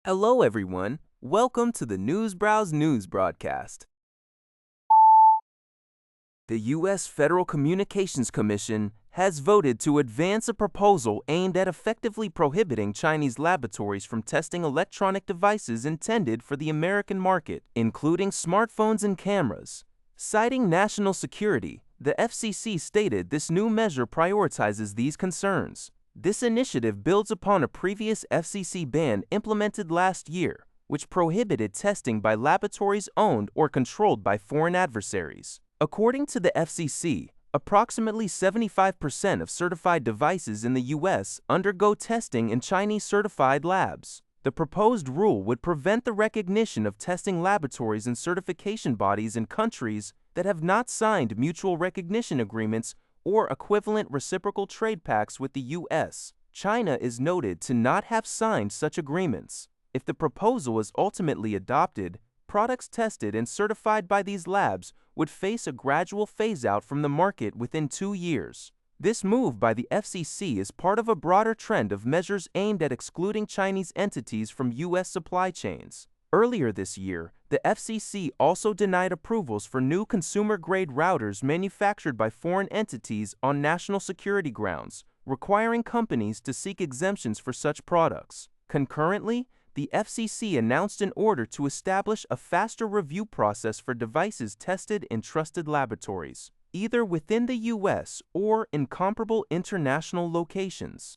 Hello everyone, welcome to the Newsbrowse News broadcast. The U.S. Federal Communications Commission has voted to advance a proposal aimed at effectively prohibiting Chinese laboratories from testing electronic devices intended for the American market, including smartphones and cameras. Citing national security, the FCC stated this new measure prioritizes these concerns. This initiative builds upon a previous FCC ban implemented last year, which prohibited testing by laboratories owned or controlled by foreign adversaries. According to the FCC, approximately 75% of certified devices in the U.S. undergo testing in Chinese-certified labs. The proposed rule would prevent the recognition of testing laboratories and certification bodies in countries that have not signed mutual recognition agreements or equivalent reciprocal trade pacts with the U.S. China is noted to not have signed such agreements. If the proposal is ultimately adopted, products tested and certified by these labs would face a gradual phase-out from the market within 2 years. This move by the FCC is part of a broader trend of measures aimed at excluding Chinese entities from U.S. supply chains. Earlier this year, the FCC also denied approvals for new consumer-grade routers manufactured by foreign entities on national security grounds, requiring companies to seek exemptions for such products. Concurrently, the FCC announced an order to establish a faster review process for devices tested in trusted laboratories, either within the U.S. or in comparable international locations.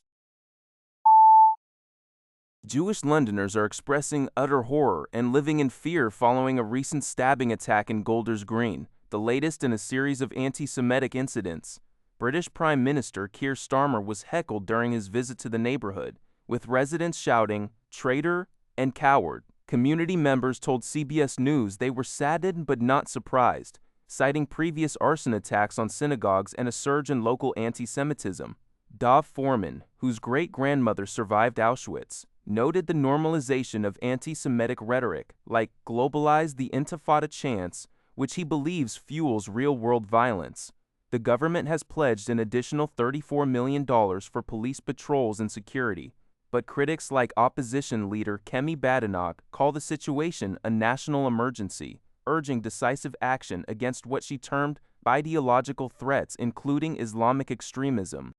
Jewish Londoners are expressing utter horror and living in fear following a recent stabbing attack in Golders Green, the latest in a series of anti-Semitic incidents. British Prime Minister Keir Starmer was heckled during his visit to the neighborhood, with residents shouting, "Traitor" and "Coward." Community members told CBS News they were saddened but not surprised, citing previous arson attacks on synagogues and a surge in local anti-Semitism. Dov Foreman, whose great-grandmother survived Auschwitz, noted the normalization of anti-Semitic rhetoric, like "globalize the Intifada chants," which he believes fuels real-world violence. The government has pledged an additional $34 million for police patrols and security, but critics like opposition leader Kemi Badenoch call the situation a national emergency, urging decisive action against what she termed ideological threats, including Islamic extremism.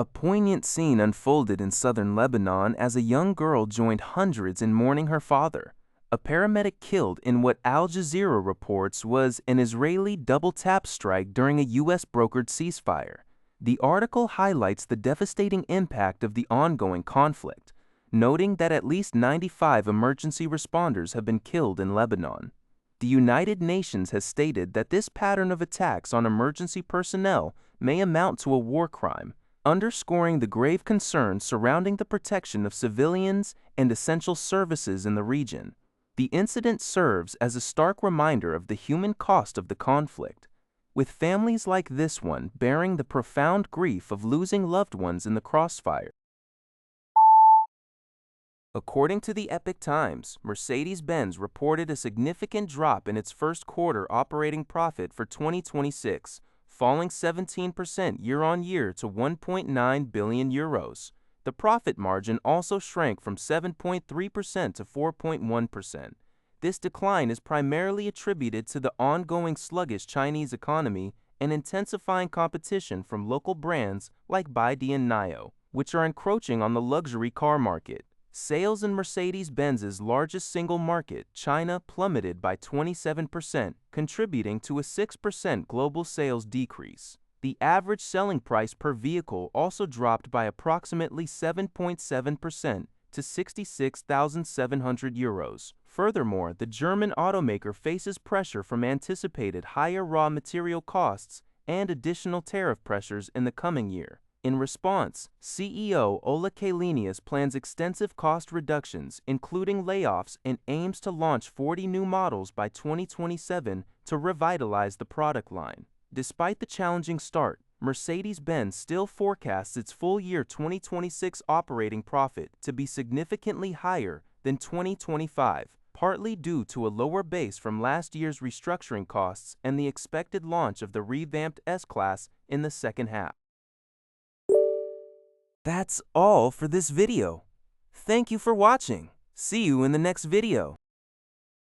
A poignant scene unfolded in southern Lebanon as a young girl joined hundreds in mourning her father. A paramedic killed in what Al Jazeera reports was an Israeli double-tap strike during a U.S.-brokered ceasefire. The article highlights the devastating impact of the ongoing conflict, noting that at least 95 emergency responders have been killed in Lebanon. The United Nations has stated that this pattern of attacks on emergency personnel may amount to a war crime, underscoring the grave concerns surrounding the protection of civilians and essential services in the region. The incident serves as a stark reminder of the human cost of the conflict, with families like this one bearing the profound grief of losing loved ones in the crossfire. According to the Epoch Times, Mercedes-Benz reported a significant drop in its first quarter operating profit for 2026, falling 17% year-on-year to 1.9 billion euros. The profit margin also shrank from 7.3% to 4.1%. This decline is primarily attributed to the ongoing sluggish Chinese economy and intensifying competition from local brands like BYD and NIO, which are encroaching on the luxury car market. Sales in Mercedes-Benz's largest single market, China, plummeted by 27%, contributing to a 6% global sales decrease. The average selling price per vehicle also dropped by approximately 7.7% to 66,700 euros. Furthermore, the German automaker faces pressure from anticipated higher raw material costs and additional tariff pressures in the coming year. In response, CEO Ola Källenius plans extensive cost reductions, including layoffs, and aims to launch 40 new models by 2027 to revitalize the product line. Despite the challenging start, Mercedes-Benz still forecasts its full-year 2026 operating profit to be significantly higher than 2025, partly due to a lower base from last year's restructuring costs and the expected launch of the revamped S-Class in the second half. That's all for this video. Thank you for watching. See you in the next video.